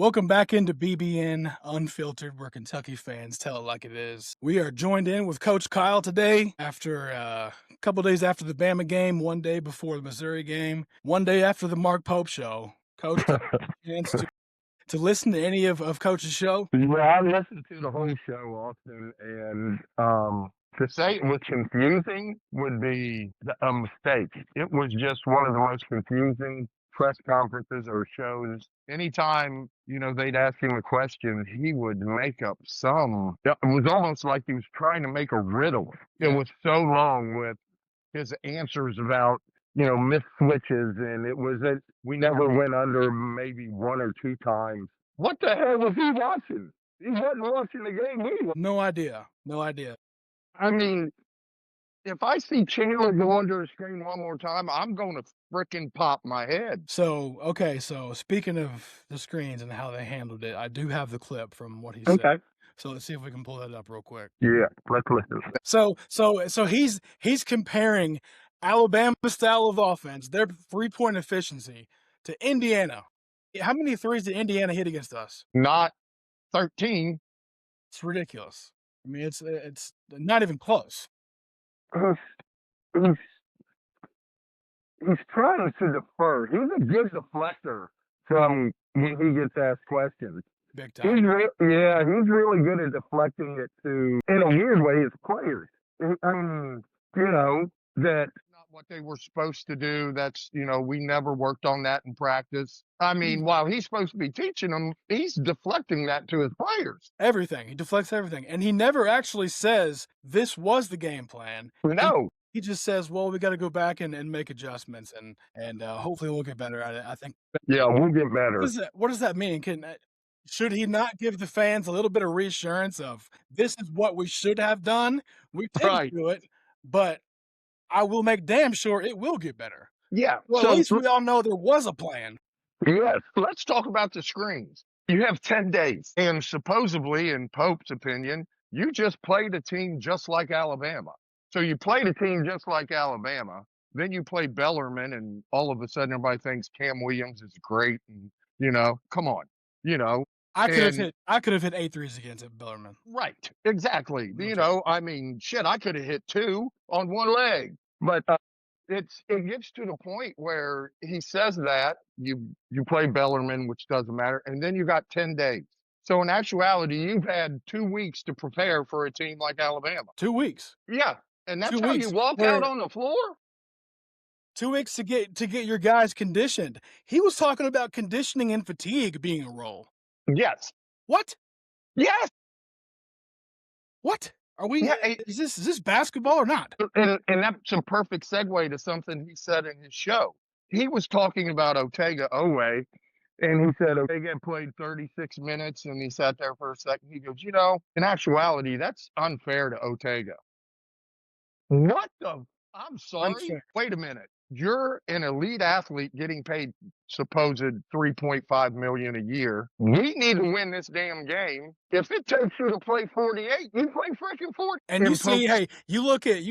Welcome back into BBN Unfiltered, where Kentucky fans tell it like it is. We are joined in with Coach Kyle today after a couple days after the Bama game, one day before the Missouri game, one day after the Mark Pope show. Coach, did you get a chance to listen to any of Coach's show? Yeah, I listened to the whole show, Austin, and to say it was confusing would be a mistake. It was just one of the most confusing press conferences or shows. Anytime, they'd ask him a question, he would make up it was almost like he was trying to make a riddle. It was so long with his answers about, missed switches, and we never went under maybe one or two times. What the hell was he watching? He wasn't watching the game either. No idea. I mean, if I see Chandler go under the screen one more time, I'm going to frickin' pop my head. So speaking of the screens and how they handled it, I do have the clip from what he said. Okay. So let's see if we can pull that up real quick. Yeah, let's listen. So he's comparing Alabama's style of offense, their 3-point efficiency, to Indiana. How many threes did Indiana hit against us? Not 13. It's ridiculous. I mean, it's not even close. He's trying to defer. He's a good deflector from when he gets asked questions. Big time. He's really good at deflecting it to, in a weird way, his players. I mean, that's not what they were supposed to do. That's, we never worked on that in practice. I mean, while he's supposed to be teaching them, he's deflecting that to his players. Everything. He deflects everything. And he never actually says, this was the game plan. No. He just says, well, we got to go back and make adjustments, and hopefully we'll get better at it. I think. Yeah, we'll get better. What does that mean? Should he not give the fans a little bit of reassurance of this is what we should have done? We didn't do it, but I will make damn sure it will get better. Yeah. Well, at least we all know there was a plan. Yes. Let's talk about the screens. You have 10 days, and supposedly, in Pope's opinion, you just played a team just like Alabama. So you played a team just like Alabama, then you play Bellarmine, and all of a sudden everybody thinks Cam Williams is great, and come on, I could have hit 8 threes against Bellarmine. Right, exactly. I mean, shit, I could have hit 2 on one leg, but it gets to the point where he says that you play Bellarmine, which doesn't matter, and then you got 10 days. So in actuality, you've had 2 weeks to prepare for a team like Alabama. 2 weeks. Yeah. And that's how you walk out on the floor? 2 weeks to get your guys conditioned. He was talking about conditioning and fatigue being a role. Yes. What? Yes. What? Are we? Yeah, is this basketball or not? And that's a perfect segue to something he said in his show. He was talking about Otega Owe, and he said Otega played 36 minutes, and he sat there for a second. He goes, in actuality, that's unfair to Otega. What the? I'm sorry. Unfair. Wait a minute. You're an elite athlete getting paid supposed $3.5 million a year. We need to win this damn game. If it takes you to play 48, you play freaking 40. And you see, hey, you look at.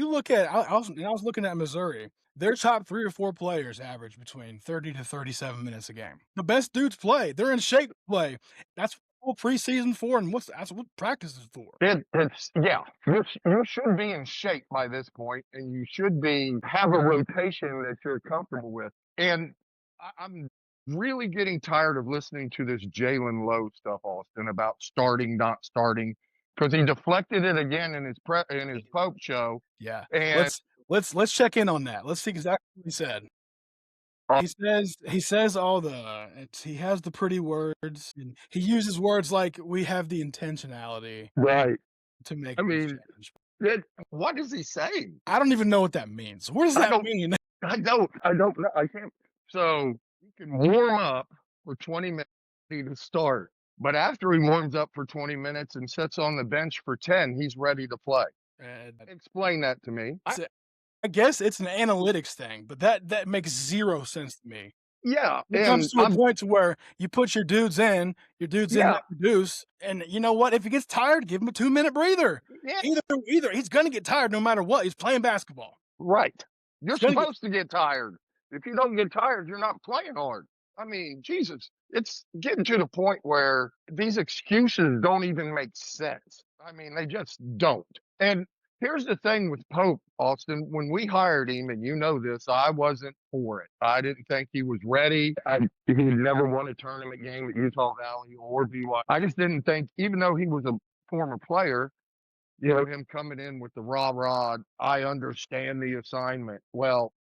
I was looking at Missouri. Their top 3 or 4 players average between 30 to 37 minutes a game. The best dudes play. They're in shape to play. That's what preseason for, and that's what practice is for. You should be in shape by this point, and you should have a rotation that you're comfortable with. And I'm really getting tired of listening to this Jalen Lowe stuff, Austin, about starting, not starting, because he deflected it again in his Pope show. Yeah, and let's check in on that. Let's see exactly what he said. He says he has the pretty words, and he uses words like we have the intentionality to make. I mean, what is he saying? I don't even know what that means. What does that mean? I don't know. I can't. So you can warm up for 20 minutes to start, but after he warms up for 20 minutes and sits on the bench for 10, he's ready to play. Explain that to me. I guess it's an analytics thing, but that makes 0 sense to me. Yeah. It comes to a point to where you put your dudes in that produce, and you know what? If he gets tired, give him a 2-minute breather. Yeah. Either he's going to get tired no matter what. He's playing basketball. Right. You're supposed to get tired. If you don't get tired, you're not playing hard. I mean, Jesus, it's getting to the point where these excuses don't even make sense. I mean, they just don't. And here's the thing with Pope, Austin. When we hired him, and you know this, I wasn't for it. I didn't think he was ready. He never won a tournament game at Utah Valley or BYU. I just didn't think, even though he was a former player, him coming in with the rah rah, I understand the assignment. Well,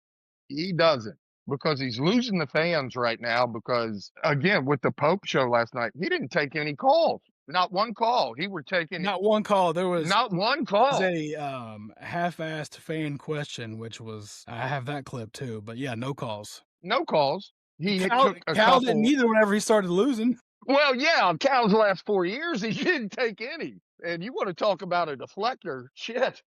he doesn't, because he's losing the fans right now because, again, with the Pope show last night, he didn't take any calls. Not one call. He were taking Not one call. There was not one call. a half-assed fan question, which was I have that clip too, but yeah, no calls. No calls. He had Cal took a Cal didn't couple. either whenever he started losing. Well, yeah, Cal's last 4 years, he didn't take any. And you want to talk about a deflector? Shit.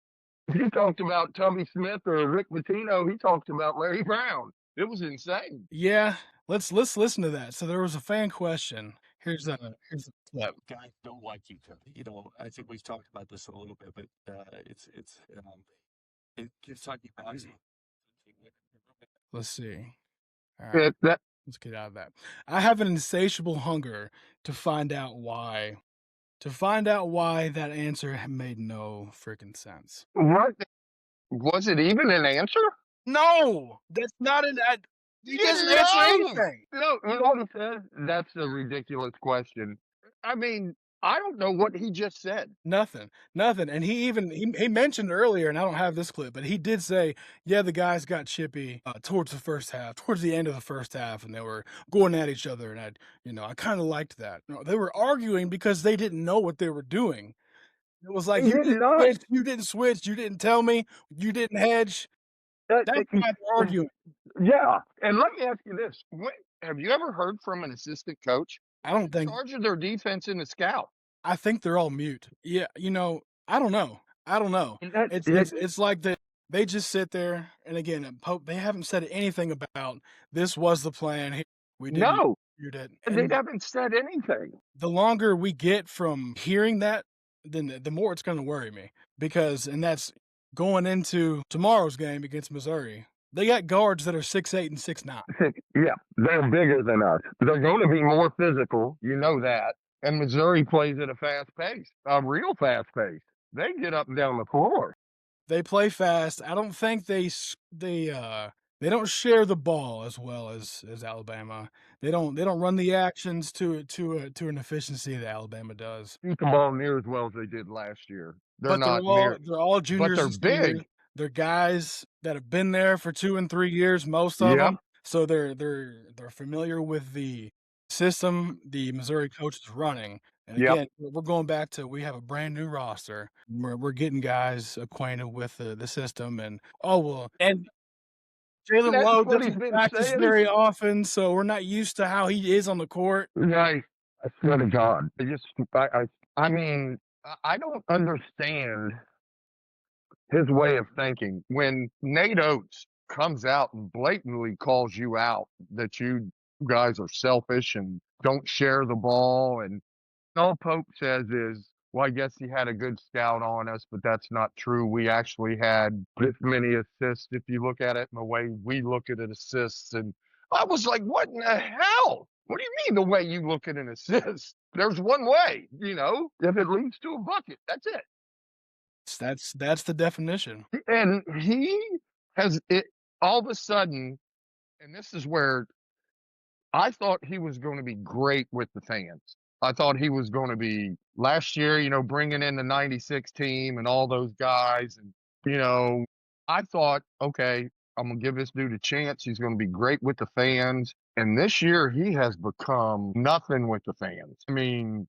He talked about Tubby Smith or Rick Pitino. He talked about Larry Brown. It was insane. Yeah, let's listen to that. So there was a fan question. Here's a clip. Guys don't like each other. I think we've talked about this a little bit, but it Kentucky basketball. Let's see. All right, let's get out of that. I have an insatiable hunger to find out why. To find out why that answer made no freaking sense. What? Was it even an answer? No, that's not an. He doesn't answer anything. No, you know what he said? That's a ridiculous question. I mean, I don't know what he just said. Nothing. And he mentioned earlier, and I don't have this clip, but he did say, yeah, the guys got chippy towards the end of the first half, and they were going at each other, and I kind of liked that. No, they were arguing because they didn't know what they were doing. It was like, you didn't switch, you didn't tell me, you didn't hedge. That's why they're arguing. Yeah, and let me ask you this: have you ever heard from an assistant coach? I don't think. In charge of their defense and the scout. I think they're all mute. Yeah, I don't know. It's like they just sit there, and again, Pope, they haven't said anything about this was the plan. We didn't. No, You didn't. they haven't said anything. The longer we get from hearing that, then the more it's going to worry me, and that's going into tomorrow's game against Missouri. They got guards that are 6'8" and 6'9". Yeah, they're bigger than us. They're going to be more physical. You know that. And Missouri plays at a fast pace, a real fast pace. They get up and down the floor. They play fast. I don't think they don't share the ball as well as Alabama. They don't run the actions to an efficiency that Alabama does. Shoot the ball near as well as they did last year. They're all juniors. But they're big. They're guys that have been there for 2 and 3 years, most of them. So they're familiar with the system the Missouri coach is running. And again, we're going back to, we have a brand new roster. We're getting guys acquainted with the system, and and Jalen Lowe doesn't practice very often, so we're not used to how he is on the court. Right. I swear to God. I mean, I don't understand his way of thinking. When Nate Oates comes out and blatantly calls you out that you guys are selfish and don't share the ball, and all Pope says is, well, I guess he had a good scout on us, but that's not true. We actually had this many assists if you look at it in the way we look at it, assists. And I was like, what in the hell? What do you mean the way you look at an assist? There's one way, if it leads to a bucket, that's it. That's the definition. And he has it all of a sudden, and this is where I thought he was going to be great with the fans. I thought he was going to be last year, bringing in the 96 team and all those guys. And, I thought, okay, I'm going to give this dude a chance. He's going to be great with the fans. And this year he has become nothing with the fans. I mean,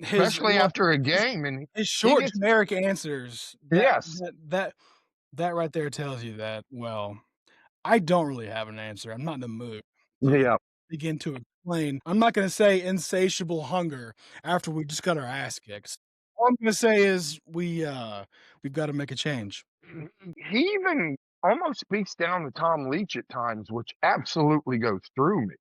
especially after a game. And his short generic answers. Yes. That right there tells you that, well, I don't really have an answer. I'm not in the mood. Yeah. Begin to explain. I'm not going to say insatiable hunger after we just got our ass kicked. All I'm going to say is we've got to make a change. He even almost speaks down to Tom Leach at times, which absolutely goes through me.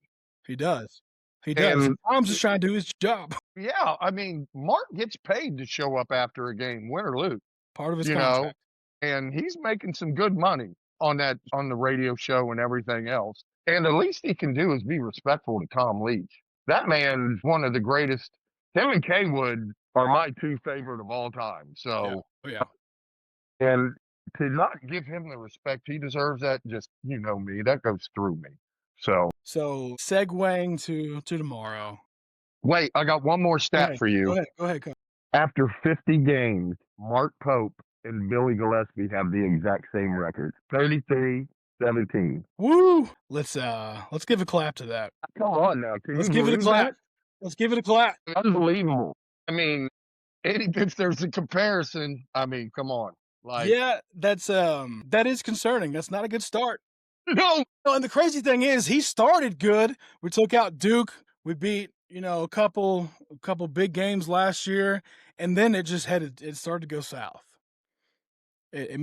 He does. Tom's just trying to do his job. Yeah, I mean, Mark gets paid to show up after a game, win or lose. Part of his contract. And he's making some good money on the radio show and everything else. And the least he can do is be respectful to Tom Leach. That man's one of the greatest. Him and Kaywood are my two favorite of all time. So, Oh, yeah. and to not give him the respect he deserves, that just, you know me, that goes through me. So segueing to tomorrow. wait, I got one more stat for you. Go ahead, Coach. After 50 games, Mark Pope and Billy Gillespie have the exact same record, 33-17. Woo! Let's give a clap to that. Come on now, can Let's you give it a believe clap. that? Let's give it a clap. Unbelievable. I mean, if there's a comparison, I mean, come on. Like, Yeah, that is concerning. That's not a good start. no, And the crazy thing is, he started good. We took out Duke. We beat, a couple big games last year, and then it started to go south. Yeah.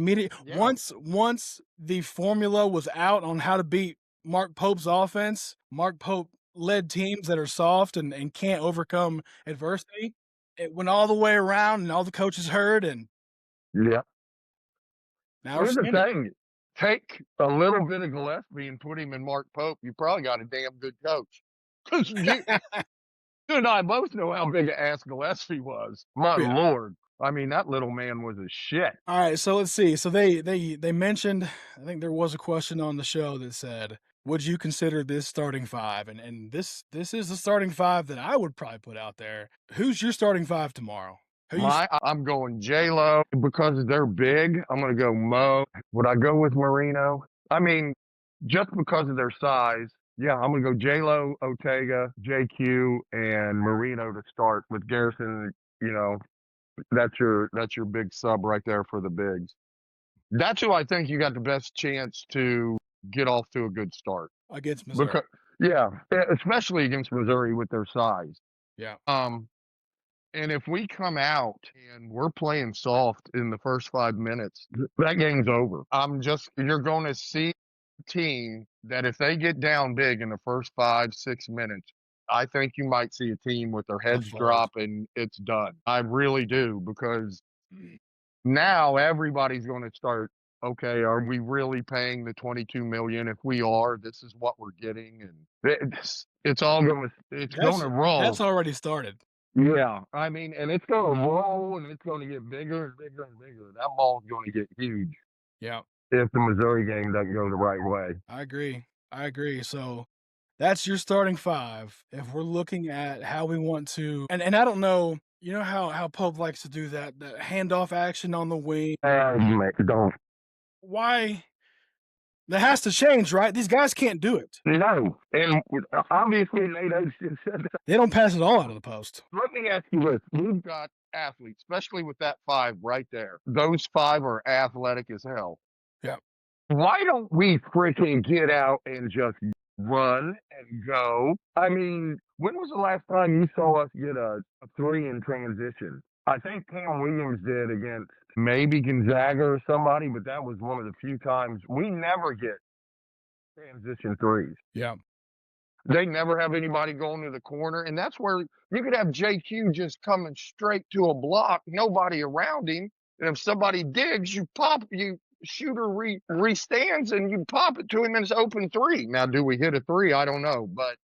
Once the formula was out on how to beat Mark Pope's offense, Mark Pope led teams that are soft and can't overcome adversity. It went all the way around, and all the coaches heard, and yeah. now Here's we're the seeing it. thing. Take a little bit of Gillespie and put him in Mark Pope. You probably got a damn good coach. Because you and I both know how big an ass Gillespie was. My Yeah. Lord. I mean, that little man was a shit. All right, so let's see. So they mentioned, I think there was a question on the show that said, would you consider this starting five? And this is the starting five that I would probably put out there. Who's your starting five tomorrow? I'm going J-Lo because they're big. I'm going to go Mo. Would I go with Marino? I mean, just because of their size. Yeah, I'm going to go J-Lo, Ortega, JQ, and Marino to start with Garrison. That's your big sub right there for the bigs. That's who I think you got the best chance to get off to a good start. Against Missouri. Especially against Missouri with their size. Yeah. And if we come out and we're playing soft in the first 5 minutes, that game's over. You're going to see a team that if they get down big in the first 5-6 minutes, I think you might see a team with their heads drop and it's done. I really do, because now everybody's going to start, okay, are we really paying the $22 million? If we are, this is what we're getting. And it's going to roll. That's already started. Yeah, I mean, and it's going to roll, and it's going to get bigger and bigger and bigger. That ball's going to get huge. Yeah. If the Missouri game doesn't go the right way. I agree. So that's your starting five. If we're looking at how we want to, and I don't know, you know how Pope likes to do that handoff action on the wing. Don't. Why? That has to change, right? These guys can't do it. No, and obviously Nate Oates said that. They don't pass it all out of the post. Let me ask you this: we've got athletes, especially with that 5 right there. Those 5 are athletic as hell. Yeah. Why don't we freaking get out and just run and go? I mean, when was the last time you saw us get a 3 in transition? I think Cam Williams did against maybe Gonzaga or somebody, but that was one of the few times. We never get transition 3s. Yeah. They never have anybody going to the corner, and that's where you could have JQ just coming straight to a block, nobody around him, and if somebody digs, you shooter re-stands and you pop it to him and it's open 3. Now, do we hit a 3? I don't know, but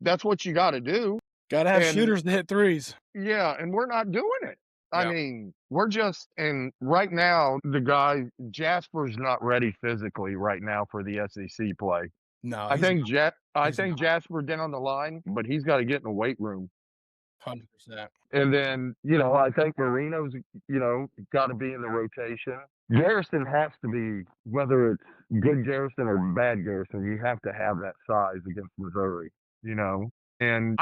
that's what you got to do. Got to have shooters to hit 3s. Yeah, and we're not doing it. I mean, and right now, the guy, Jasper's not ready physically right now for the SEC play. No, I think Jasper down on the line, but he's got to get in the weight room. 100%. And then, I think Marino's, got to be in the rotation. Garrison has to be, whether it's good Garrison or bad Garrison, you have to have that size against Missouri, And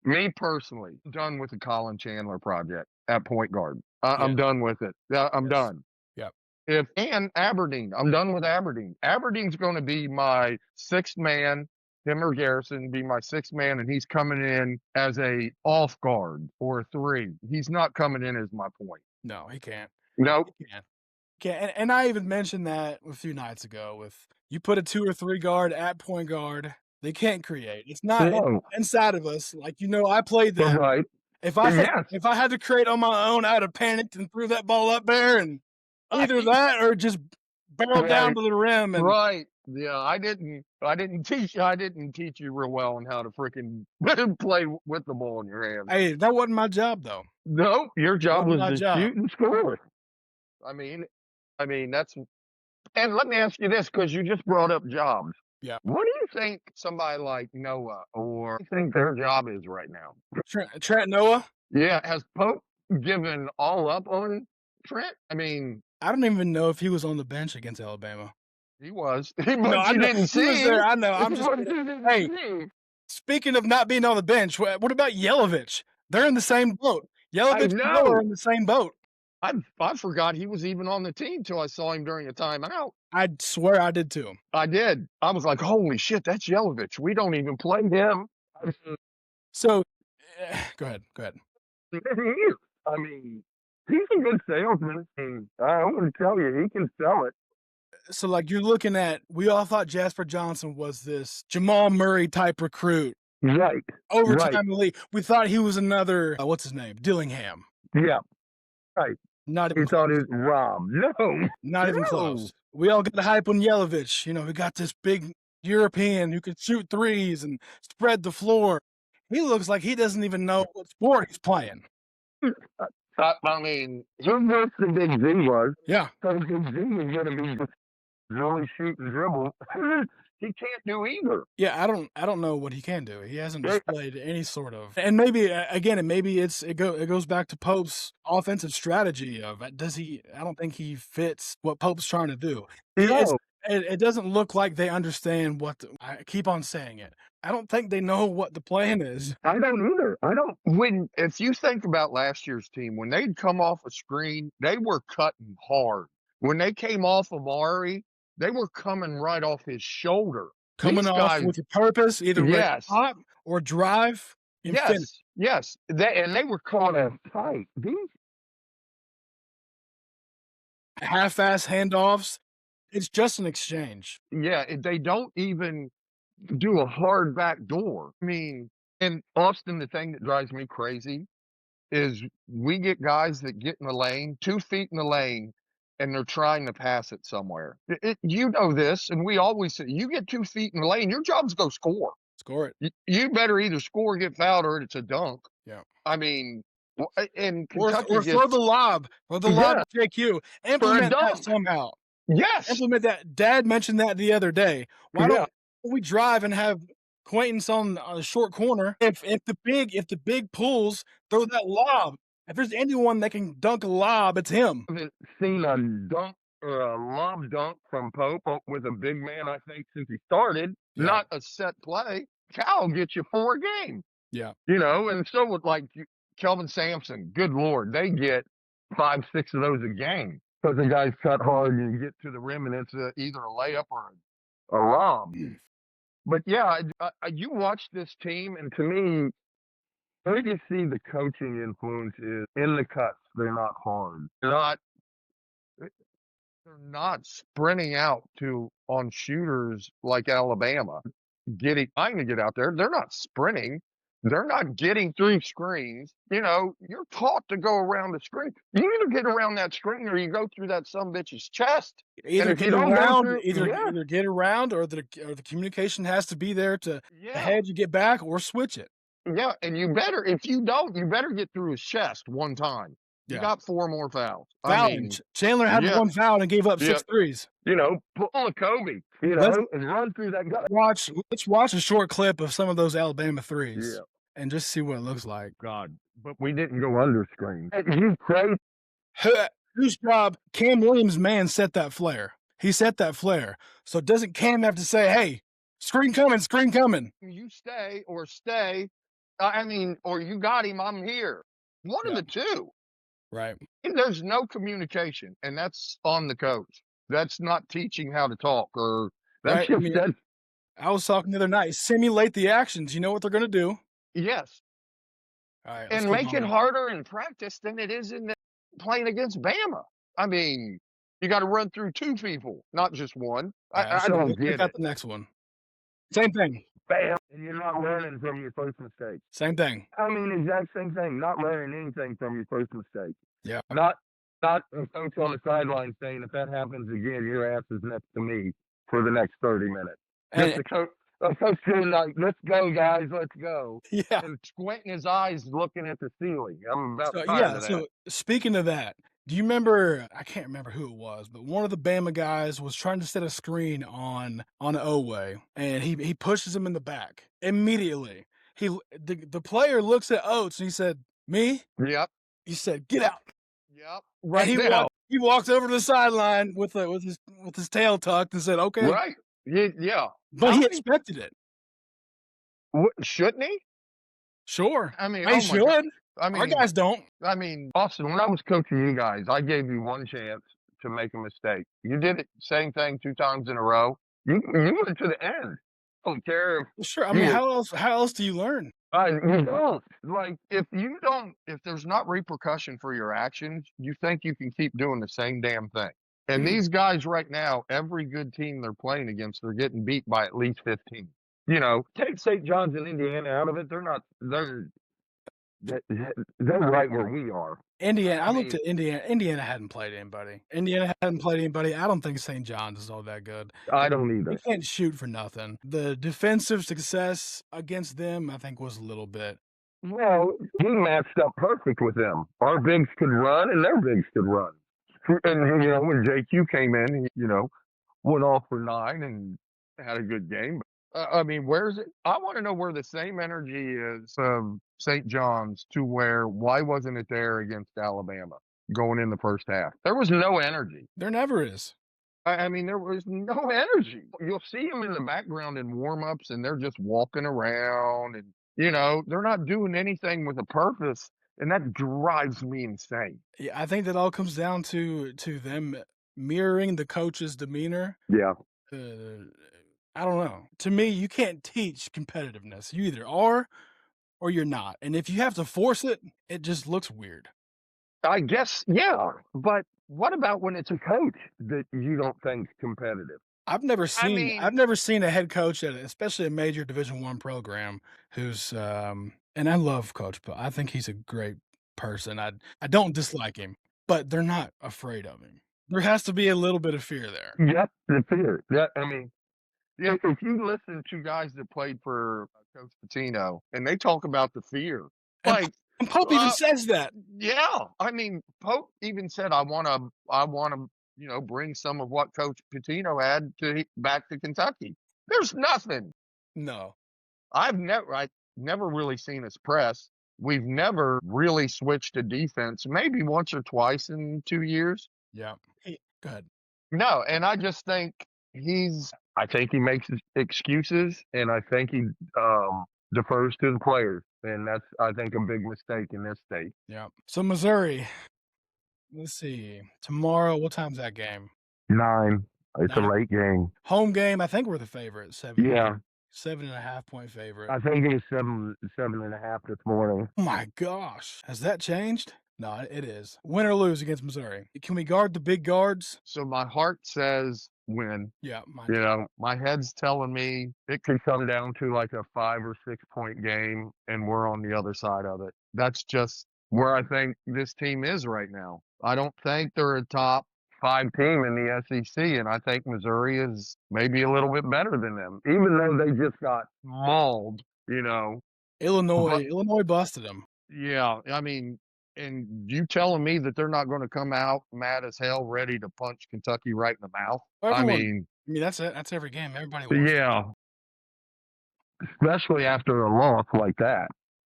me personally, done with the Colin Chandler project at point guard. I'm done with it. I'm done. Yep. And Aberdeen, I'm done with Aberdeen. Aberdeen's going to be my 6th man. Him or Garrison be my 6th man, and he's coming in as a off guard or a 3. He's not coming in as my point. No, he can't. Nope. He can't. And I even mentioned that a few nights ago with you put a 2 or 3 guard at point guard, they can't create. It's not inside of us. Like, I played that. Right. If I had to create on my own, I'd have panicked and threw that ball up there, and either that or just barrel down to the rim. And right. Yeah, I didn't teach you real well on how to freaking play with the ball in your hands. Hey, that wasn't my job though. No, your job Wasn't was my to job. shoot and score. I mean, that's. And let me ask you this, because you just brought up jobs. Yeah. What do you think somebody like Noah, or what do you think their job is right now? Trent Noah? Yeah, has Pope given all up on Trent? I mean, I don't even know if he was on the bench against Alabama. he was. No, I You know. didn't He see was there. him. I know. I'm just hey, speaking of not being on the bench, what about Yelovich? They're in the same boat. Yelovich and Noah know. are in the same boat. I forgot he was even on the team till I saw him during a timeout. I swear I did too. I did. I was like, holy shit, that's Yelovich. We don't even play him. So, go ahead. I mean, he's a good salesman. And I'm going to tell you, he can sell it. So, like, you're looking at, we all thought Jasper Johnson was this Jamal Murray type recruit. Right. Overtime elite. We thought he was another, what's his name? Dillingham. Yeah. Right. Not He even thought close. it was Rob. No. Not even close. We all got the hype on Yelovich. You know, we got this big European who can shoot threes and spread the floor. He looks like he doesn't even know what sport he's playing. I mean, he worse than Big Z was. Yeah. Because Big Z is going to be really shoot and dribble. He can't do either. Yeah, I don't know what he can do. He hasn't displayed any sort of, and maybe again, maybe it goes back to Pope's offensive strategy of does he? I don't think he fits what Pope's trying to do. It doesn't look like they understand what. I keep on saying it. I don't think they know what the plan is. I don't either. If you think about last year's team, when they'd come off a screen, they were cutting hard. When they came off of Amari, they were coming right off his shoulder. Coming These off guys, with a purpose, either pop or drive. Yes. They were caught tight. These half-ass handoffs. It's just an exchange. Yeah, they don't even do a hard back door. I mean, and Austin, the thing that drives me crazy is we get guys that get in the lane, 2 feet in the lane, and they're trying to pass it somewhere. You know this, and we always say, you get 2 feet in the lane, your job's go score. Score it. You better either score or get fouled, or it's a dunk. Yeah. I mean, and Kentucky or throw the lob, lob to JQ. Implement that somehow. Yes. Implement that. Dad mentioned that the other day. Why don't we drive and have Quaintance on a short corner? If the big pulls, throw that lob. If there's anyone that can dunk a lob, it's him. I haven't seen a dunk or a lob dunk from Pope with a big man, I think, since he started. Yeah. Not a set play. Cal gets you 4 a game. Yeah. You know, and so with like Kelvin Sampson, good Lord, they get 5, 6 of those a game. Because the guys cut hard and you get to the rim and it's either a layup or a lob. But yeah, you watch this team, and to me, where do you see the coaching influence is in the cuts? They're not hard. They're not sprinting out on shooters like Alabama, trying to get out there. They're not sprinting. They're not getting through screens. You know, you're taught to go around the screen. You either get around that screen or you go through that sumbitch's chest. Either get around, either get around, or the communication has to be there to ahead you get back, or switch it. Yeah, and if you don't, you better get through his chest one time. You got 4 more fouls. Chandler had 1 foul and gave up 6 threes. You know, pull a Kobe, and run through that guy. Let's watch a short clip of some of those Alabama threes and just see what it looks like. God, but we didn't go under screen. You crazy? Whose job? Cam Williams' man set that flare. He set that flare. So doesn't Cam have to say, hey, screen coming? You stay. Or you got him, I'm here. One of the two. Right. And there's no communication, and that's on the coach. That's not teaching how to talk, or that's right. I was talking the other night. Simulate the actions. You know what they're going to do. Yes. All right. And make it harder in practice than it is in playing against Bama. I mean, you got to run through 2 people, not just one. I don't get it. The next one. Same thing. Bam. And you're not learning from your first mistake. Same thing. I mean, exact same thing. Not learning anything from your first mistake. Yeah. Not a coach on the sideline saying, if that happens again, your ass is next to me. for the next 30 minutes. Just And a coach being like, let's go, guys, let's go. yeah. And squinting his eyes looking at the ceiling. I'm about So tired yeah, of that. so speaking of that, do you remember, I can't remember who it was, but one of the Bama guys was trying to set a screen on Oweh, and he pushes him in the back. Immediately, the player looks at Oates and he said, "Me?" Yep. He said, "Get out." Yep. And Right now. he walks over to the sideline with his tail tucked and said, "Okay." Right. Yeah. But How he many expected it. shouldn't he? Sure. I mean, He oh my God. should. I Our mean, guys don't. Austin, when I was coaching you guys, I gave you one chance to make a mistake. You did it same thing 2 times in a row. You went to the end. I don't care if Sure. I you mean, were how else do you learn? you don't. Like, if there's not repercussion for your actions, you think you can keep doing the same damn thing. And Mhm. these guys right now, every good team they're playing against, they're getting beat by at least 15. Take St. John's and Indiana out of it. They're right where we are. Indiana, I I looked mean, at Indiana. Indiana hadn't played anybody. Indiana hadn't played anybody. I don't think St. John's is all that good. I They don't they either. can't shoot for nothing. The defensive success against them, I think, was a little bit. Well, we matched up perfect with them. Our bigs could run, and their bigs could run. And when JQ came in, went off for 9 and had a good game. I mean, where's it? I want to know where the same energy is of St. John's to why wasn't it there against Alabama going in the first half? There was no energy. There never is. I mean, there was no energy. You'll see them in the background in warm-ups, and they're just walking around, and they're not doing anything with a purpose, and that drives me insane. Yeah, I think that all comes down to them mirroring the coach's demeanor. Yeah. I don't know. To me, you can't teach competitiveness. You either are or you're not. And if you have to force it, it just looks weird. I guess, yeah. But what about when it's a coach that you don't think's competitive? I've never I seen mean, a head coach at especially a major Division I program who's and I love Coach, but I think he's a great person. I don't dislike him, but they're not afraid of him. There has to be a little bit of fear there. yep, the fear. If you listen to guys that played for Coach Patino, and they talk about the fear, And like, and Pope even says that. yeah, I mean, Pope even said, I want to, bring some of what Coach Patino had back to Kentucky. There's nothing. No. I've never really seen us press. We've never really switched to defense, maybe once or twice in 2 years. Yeah. Go ahead. No, and I just think I think he makes excuses, and I think he defers to the players, and that's, I think, a big mistake in this state. Yeah. So Missouri, let's see. Tomorrow, what time's that game? 9. It's a 9. late game. Home game, I think we're the favorite. Yeah, 7.5 point favorite. I think it was 7.5 this morning. Oh my gosh. Has that changed? No, it is. Win or lose against Missouri. Can we guard the big guards? So my heart says win. Yeah, mine too. My head's telling me it could come down to like a 5 or 6 point game, and we're on the other side of it. That's just where I think this team is right now. I don't think they're a top 5 team in the SEC, and I think Missouri is maybe a little bit better than them, even though they just got mauled. But Illinois busted them. yeah, I mean, and you telling me that they're not going to come out mad as hell, ready to punch Kentucky right in the mouth? I mean, that's it. That's every game. Everybody wants. Yeah, especially after a loss like that.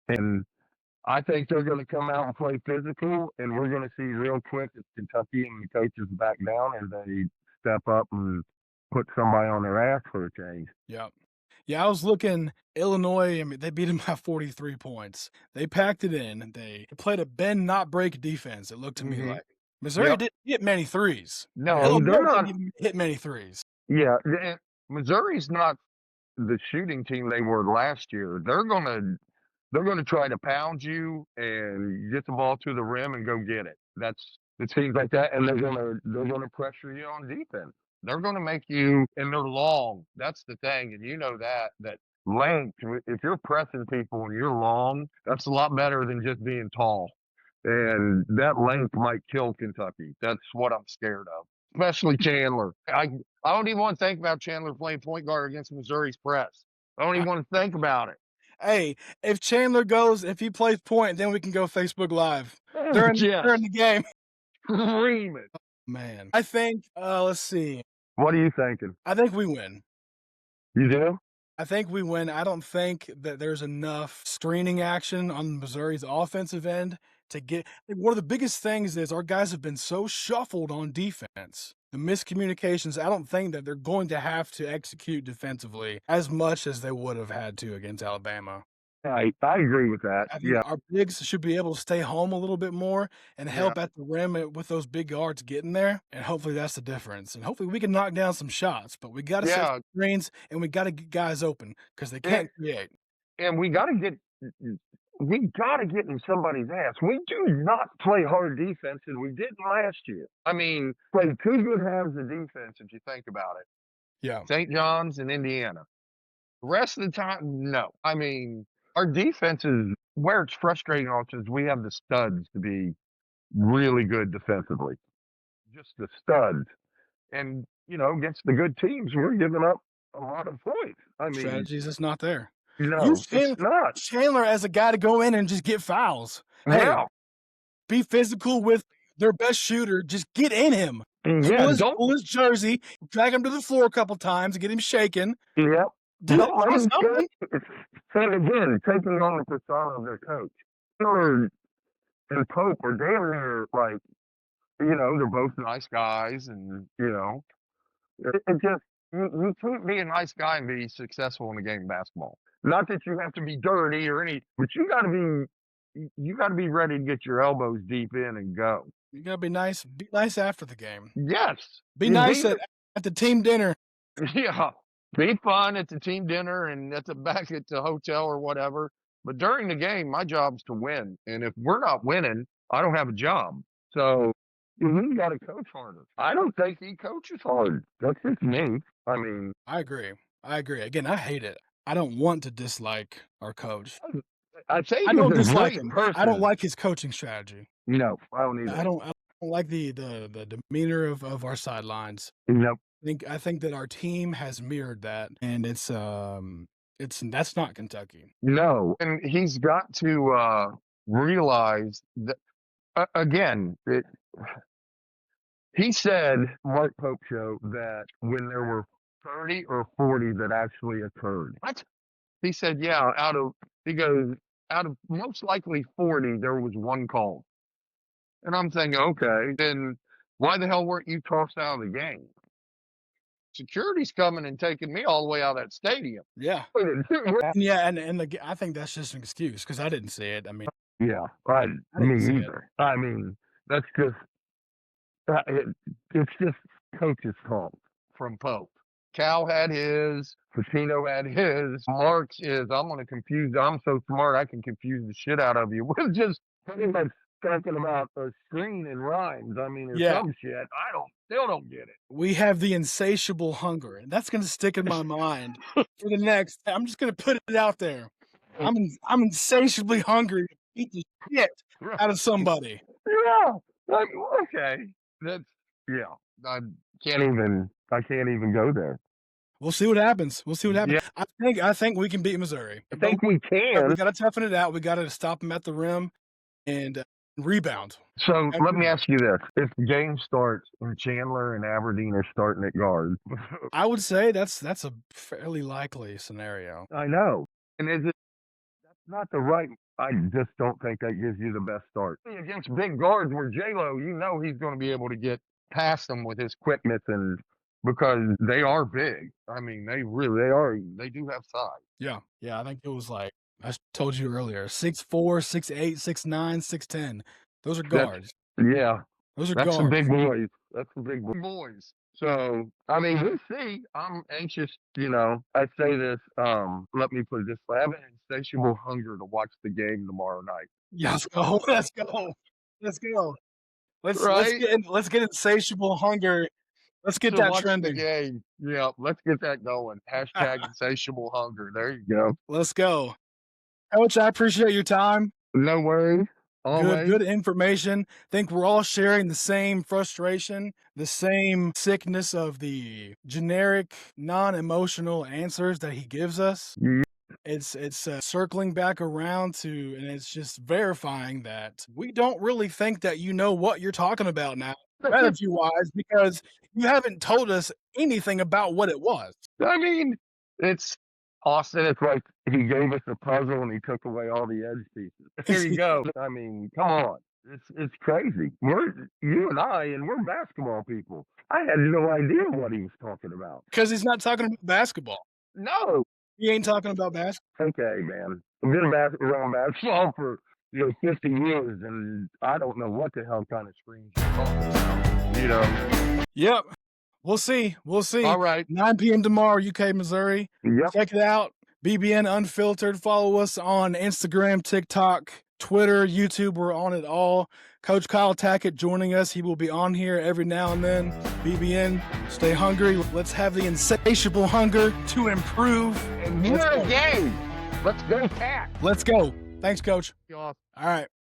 And I think they're going to come out and play physical, and we're going to see real quick if Kentucky and the coaches back down and they step up and put somebody on their ass for a change. Yeah. Yeah, I was looking, Illinois, I mean, they beat them by 43 points. They packed it in. They played a bend, not break defense, it looked to me like. Missouri Yep. didn't hit many threes. No, Illinois they're not. didn't hit many threes. Yeah, Missouri's not the shooting team they were last year. They're gonna try to pound you and get the ball to the rim and go get it. That's it seems like that, and they're gonna pressure you on defense. They're gonna make you, and they're long. That's the thing, and that length. If you're pressing people and you're long, that's a lot better than just being tall. And that length might kill Kentucky. That's what I'm scared of. especially Chandler. I don't even want to think about Chandler playing point guard against Missouri's press. I don't even want to think about it. Hey, if Chandler goes, if he plays point, then we can go Facebook Live during the game. Scream it. Man, I think, let's see. What are you thinking? I think we win. You do? I think we win. I don't think that there's enough screening action on Missouri's offensive end to get. One of the biggest things is our guys have been so shuffled on defense. The miscommunications, I don't think that they're going to have to execute defensively as much as they would have had to against Alabama. I agree with that. I think our bigs should be able to stay home a little bit more and help at the rim with those big guards getting there. And hopefully that's the difference. And hopefully we can knock down some shots, but we got to set screens and we got to get guys open because they can't create. And we got to get in somebody's ass. We do not play hard defense, and we didn't last year. I mean, played 2 good halves of defense if you think about it. Yeah. St. John's and Indiana. The rest of the time, no. I mean, our defense is where it's frustrating also is we have the studs to be really good defensively. Just the studs. And, against the good teams, we're giving up a lot of points. I mean, strategies is not there. No, it's not. Chandler as a guy to go in and just get fouls. Hey, be physical with their best shooter. Just get in him. Yeah, pull his jersey, drag him to the floor a couple times, and get him shaking. Yep. And again, taking on the persona of their coach. Miller and Pope are damn near like, they're both nice guys, and it just you can't be a nice guy and be successful in the game of basketball. Not that you have to be dirty or but you got to be ready to get your elbows deep in and go. You got to be nice. Be nice after the game. Yes. Be nice at the team dinner. Yeah. Be fun at the team dinner and back at the hotel or whatever. But during the game, my job's to win. And if we're not winning, I don't have a job. So we got to coach harder. I don't think he coaches hard. That's just me. I mean, I agree. Again, I hate it. I don't want to dislike our coach. I don't dislike him. I don't like his coaching strategy. No, I don't either. I don't like the demeanor of our sidelines. Nope. I think that our team has mirrored that, and that's not Kentucky. No, and he's got to realize that again. He said, Mark Pope show, that when there were 30 or 40 that actually occurred. What? He said, yeah, out of most likely 40, there was one call. And I'm thinking, okay, then why the hell weren't you tossed out of the game? Security's coming and taking me all the way out of that stadium. Yeah. Yeah, and I think that's just an excuse because I didn't see it. I mean, yeah, me either. I mean, that's just it's just coach's fault from Pope. Cal had his, Patino had his, Mark's is, I'm going to confuse, I'm so smart I can confuse the shit out of you. We're just pretty much talking about a screen and rhymes. I mean, or some shit. I still don't get it. We have the insatiable hunger, and that's going to stick in my mind for the next. I'm just going to put it out there. I'm insatiably hungry to eat the shit out of somebody. Yeah. Okay. That's I can't even go there. We'll see what happens. Yeah. I think we can beat Missouri. I think we can. We got to toughen it out. We got to stop them at the rim and rebound. So let me ask you this: if the game starts and Chandler and Aberdeen are starting at guard, I would say that's a fairly likely scenario. I know. And that's not the right. I just don't think that gives you the best start against big guards. Where J-Lo, he's going to be able to get past them with his quickness, and because they are big. I mean, they are. They do have size. Yeah. I think it was like I told you earlier: 6'4", 6'8", 6'9", 6'10". Those are guards. Those are guards. Some big boys. That's some big boys. So, I mean, we'll see. I'm anxious, I say this, let me put it this way. I have an insatiable hunger to watch the game tomorrow night. Yeah, let's go. Let's get insatiable hunger. Let's get that trending. The game. Yeah, let's get that going. Hashtag insatiable hunger. There you go. Let's go. Coach, I appreciate your time. No worries. Always. Good information. Think we're all sharing the same frustration, the same sickness of the generic, non-emotional answers that he gives us. Yeah. It's circling back around to, and it's just verifying that we don't really think that you know what you're talking about now, strategy-wise, because you haven't told us anything about what it was. I mean, it's Austin. It's like he gave us a puzzle and he took away all the edge pieces. Here you go. I mean, come on. It's crazy. You and I, and we're basketball people. I had no idea what he was talking about. Because he's not talking about basketball. No. He ain't talking about basketball. Okay, man. I've been around basketball for 50 years, and I don't know what the hell kind of screens you're talking about. Yep. We'll see. All right. 9 p.m. tomorrow, UK, Missouri. Yep. Check it out. BBN Unfiltered. Follow us on Instagram, TikTok, Twitter, YouTube. We're on it all. Coach Kyle Tackett joining us. He will be on here every now and then. BBN, stay hungry. Let's have the insatiable hunger to improve. And you're a game. Let's go, Tack. Let's go. Thanks, Coach. Off. All right.